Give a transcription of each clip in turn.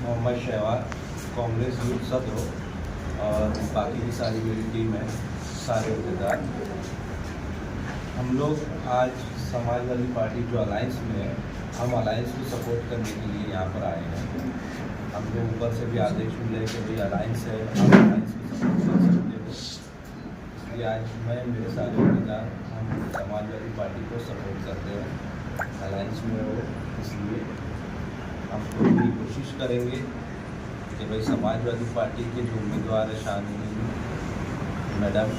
Mohammad Shahwar, Congress youth सदर और बाकी की सारी मेरी टीम है, सारे अहदेदार। हम लोग आज समाजवादी पार्टी जो अलायंस में है, हम अलायंस को सपोर्ट करने के लिए यहाँ पर आए हैं। हमको ऊपर से भी आदेश मिले कि भाई अलायंस है, आप अलायंस को सपोर्ट कर सकते हो। इसलिए आज मैं मेरे सारे अहदेदार हम समाजवादी पार्टी को सपोर्ट करते हैं, अलायंस में हो। इसलिए हम पूरी कोशिश करेंगे कि भाई समाजवादी पार्टी के जो उम्मीदवार है शानी मैडम,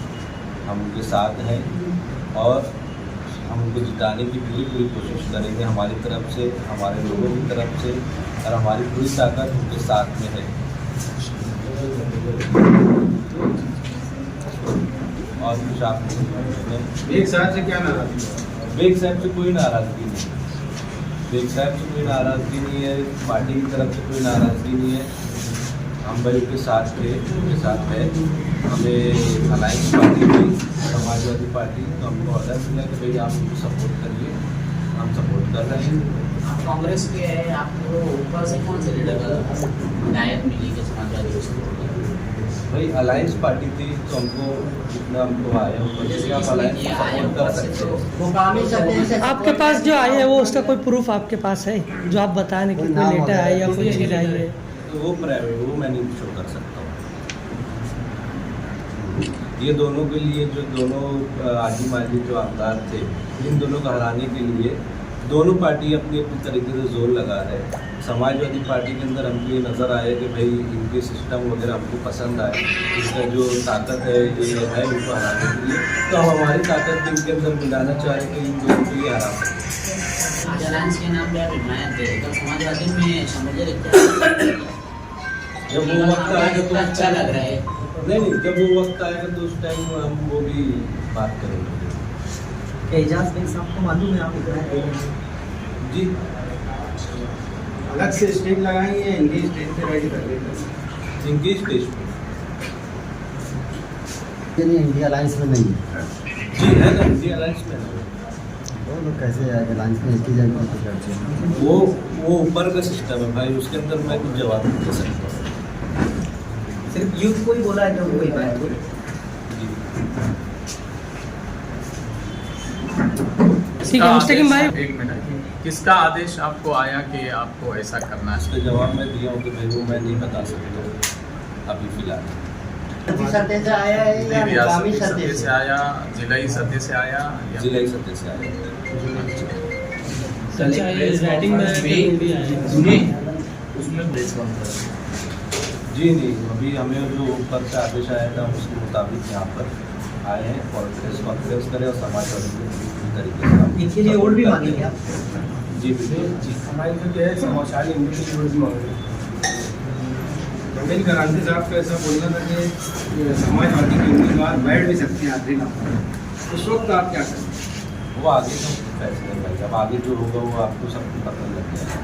हम उनके साथ हैं और हम उनको जिताने की पूरी कोशिश करेंगे हमारी तरफ से, हमारे लोगों की तरफ से, और हमारी पूरी ताकत उनके साथ में है। और कुछ आप बेग साहब से क्या नाराजगी? बेग साहब से कोई नाराज़गी नहीं, बेग साहब से कोई नाराज़गी नहीं है, पार्टी की तरफ से कोई नाराज़गी नहीं है। हम भाई उनके साथ थे, उनके साथ है। हमें अलायंस पार्टी थी, समाजवादी पार्टी, तो हमको ऑर्डर मिला कि भाई आप उनको सपोर्ट करिए, हम सपोर्ट कर रहे हैं। आप कांग्रेस के हैं, आपको ऊपर से कौन से लीडर हिदायत मिली कि समाजवादी को सपोर्ट करें? भाई अलायंस पार्टी थी तो हमको जितना हमको आया ऊपर से आप अलायंस को सपोर्ट कर सकते हो। आपके पास जो आई है वो उसका कोई प्रूफ आपके पास है जो आप बताएं कि कोई लेटर आई या कोई चीज़ आई है? तो वो प्राइवेट, वो मैं नहीं शो कर सकता हूँ। ये दोनों के लिए जो दोनों आजी माजी जो आमदार थे, इन दोनों को हराने के लिए दोनों पार्टी अपनी अपनी तरीके से जोर लगा रहे हैं। समाजवादी पार्टी के अंदर हमको ये नज़र आया कि भाई इनके सिस्टम वगैरह हमको पसंद आए, इसका जो ताकत है ये है उनको हराने के लिए, तो हम हमारी ताकत भी इनके अंदर मिलाना चाह रहे हैं कि इन दोनों को ये हरा सकें। आज अलायंस के नाम पे आप हिमायत दे, तो समाजवादी में समझे रखते जब वो वक्त आएगा तो अच्छा लग रहा है। नहीं, जब वो वक्त आएगा तो उस टाइम हम वो भी बात करेंगे। एजाज बेग साहब को मालूम है आप इतना जी, अलग से स्टेज लगाएंगे या इनकी स्टेज पे रेडी कर लेंगे? इनकी स्टेज पे इंडिया अलायंस में नहीं है। जी है ना, इंडिया अलायंस में है। वो लोग कैसे आएगा अलायंस में? एक ही जगह पर करते हैं। वो ऊपर का सिस्टम है भाई, उसके अंदर मैं कुछ जवाब नहीं दे सकता। सिर्फ यूथ को ही बोला है जो वही बात है। ठीक है मुस्तकीम भाई, एक मिनट, किसका आदेश आपको आया कि आपको ऐसा करना है? इसका जवाब मैं दिया हूँ कि भाई वो मैं नहीं बता सकता अभी फिलहाल। सत्य से आया है या मुकामी रियासती सत्य सतह से आया, जिलाई सतह से आया या जिला सत्य से आया। जी नहीं, अभी हमें जो ऊपर से आदेश आया था उसके मुताबिक यहाँ पर आए हैं, कॉन्फ्रेंस करें और समाजवादी को पूरी तरीके से इनके लिए वोट भी मांगेंगे आप? जी बिल्कुल जी। हमारी जो है समाचार इंग्लिश वोट भी मांगे। रवीन क्रांति साहब का ऐसा बोलना था कि समाजवादी के उम्मीदवार बैठ भी सकते हैं आखिरी नाम। उस वक्त आप क्या करें? वो आगे का फैसला भाई, अब आगे जो होगा वो आपको सब पता लग जाएगा।